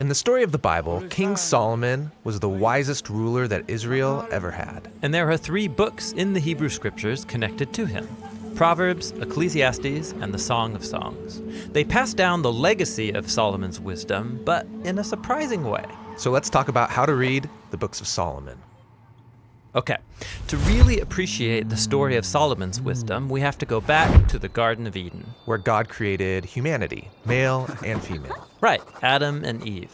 In the story of the Bible, King Solomon was the wisest ruler that Israel ever had. And there are 3 books in the Hebrew Scriptures connected to him: Proverbs, Ecclesiastes, and the Song of Songs. They pass down the legacy of Solomon's wisdom, but in a surprising way. So let's talk about how to read the books of Solomon. Okay, to really appreciate the story of Solomon's wisdom, we have to go back to the Garden of Eden. Where God created humanity, male and female. Right, Adam and Eve.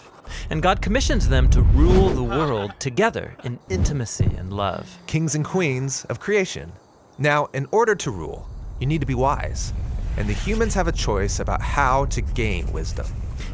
And God commissions them to rule the world together in intimacy and love. Kings and queens of creation. Now, in order to rule, you need to be wise. And the humans have a choice about how to gain wisdom.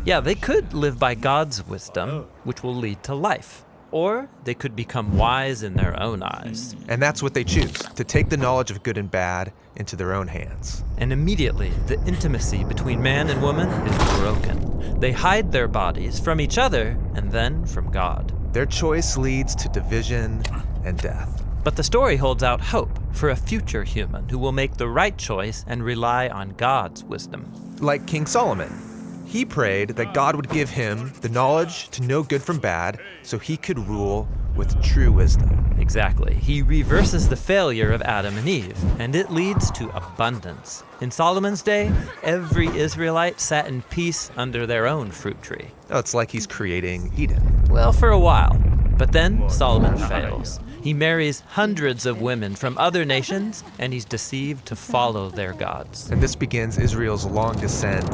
Yeah, they could live by God's wisdom, which will lead to life. Or they could become wise in their own eyes. And that's what they choose, to take the knowledge of good and bad into their own hands. And immediately, the intimacy between man and woman is broken. They hide their bodies from each other and then from God. Their choice leads to division and death. But the story holds out hope for a future human who will make the right choice and rely on God's wisdom. Like King Solomon. He prayed that God would give him the knowledge to know good from bad so he could rule with true wisdom. Exactly. He reverses the failure of Adam and Eve, and it leads to abundance. In Solomon's day, every Israelite sat in peace under their own fruit tree. Oh, it's like he's creating Eden. Well, for a while. But then Solomon fails. He marries hundreds of women from other nations, and he's deceived to follow their gods. And this begins Israel's long descent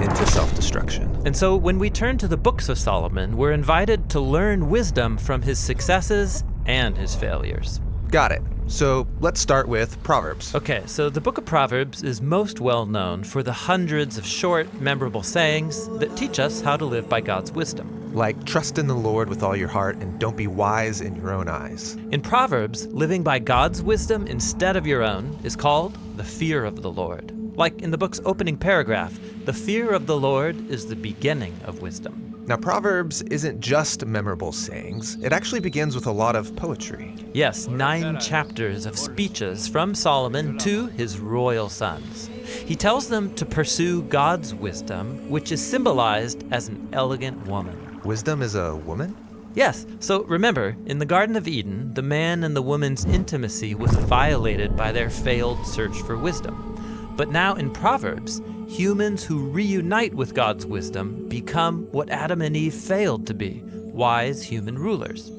into self-destruction. And so when we turn to the books of Solomon, we're invited to learn wisdom from his successes and his failures. Got it. So let's start with Proverbs. Okay, so the book of Proverbs is most well known for the hundreds of short, memorable sayings that teach us how to live by God's wisdom. Like, trust in the Lord with all your heart and don't be wise in your own eyes. In Proverbs, living by God's wisdom instead of your own is called the fear of the Lord. Like in the book's opening paragraph, the fear of the Lord is the beginning of wisdom. Now, Proverbs isn't just memorable sayings. It actually begins with a lot of poetry. Yes, 9 chapters of speeches from Solomon to his royal sons. He tells them to pursue God's wisdom, which is symbolized as an elegant woman. Wisdom is a woman? Yes, so remember, in the Garden of Eden, the man and the woman's intimacy was violated by their failed search for wisdom. But now in Proverbs, humans who reunite with God's wisdom become what Adam and Eve failed to be, wise human rulers.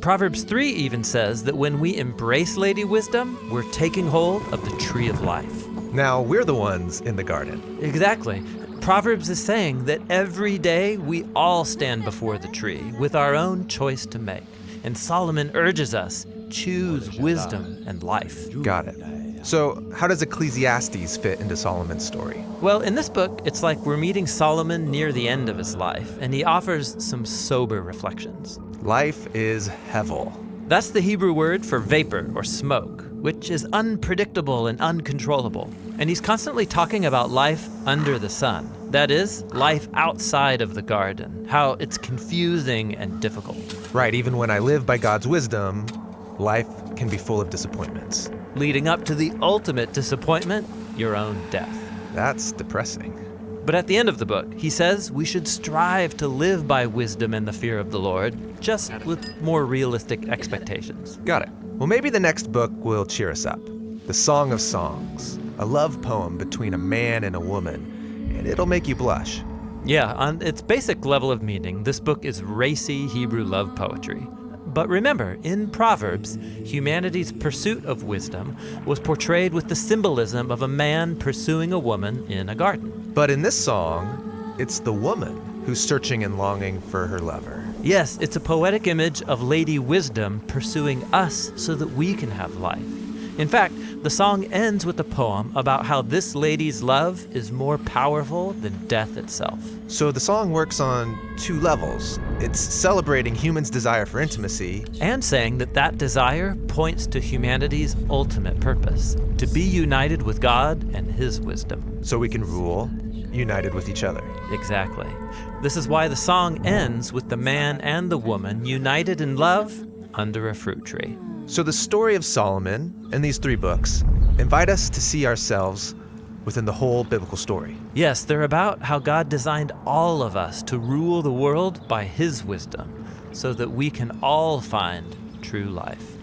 Proverbs 3 even says that when we embrace Lady Wisdom, we're taking hold of the tree of life. Now, we're the ones in the garden. Exactly. Proverbs is saying that every day we all stand before the tree with our own choice to make. And Solomon urges us, choose wisdom and life. Got it. So, how does Ecclesiastes fit into Solomon's story? Well, in this book, it's like we're meeting Solomon near the end of his life, and he offers some sober reflections. Life is hevel. That's the Hebrew word for vapor or smoke, which is unpredictable and uncontrollable. And he's constantly talking about life under the sun. That is, life outside of the garden, how it's confusing and difficult. Right, even when I live by God's wisdom, life can be full of disappointments. Leading up to the ultimate disappointment, your own death. That's depressing. But at the end of the book, he says we should strive to live by wisdom and the fear of the Lord, just with more realistic expectations. Got it. Well, maybe the next book will cheer us up. The Song of Songs, a love poem between a man and a woman, and it'll make you blush. Yeah, on its basic level of meaning, this book is racy Hebrew love poetry. But remember, in Proverbs, humanity's pursuit of wisdom was portrayed with the symbolism of a man pursuing a woman in a garden. But in this song, it's the woman who's searching and longing for her lover. Yes, it's a poetic image of Lady Wisdom pursuing us so that we can have life. In fact, the song ends with a poem about how this lady's love is more powerful than death itself. So the song works on 2 levels. It's celebrating humans' desire for intimacy, and saying that that desire points to humanity's ultimate purpose, to be united with God and His wisdom. so we can rule united with each other. Exactly. This is why the song ends with the man and the woman united in love under a fruit tree. So the story of Solomon and these 3 books invite us to see ourselves within the whole biblical story. Yes, they're about how God designed all of us to rule the world by His wisdom, so that we can all find true life.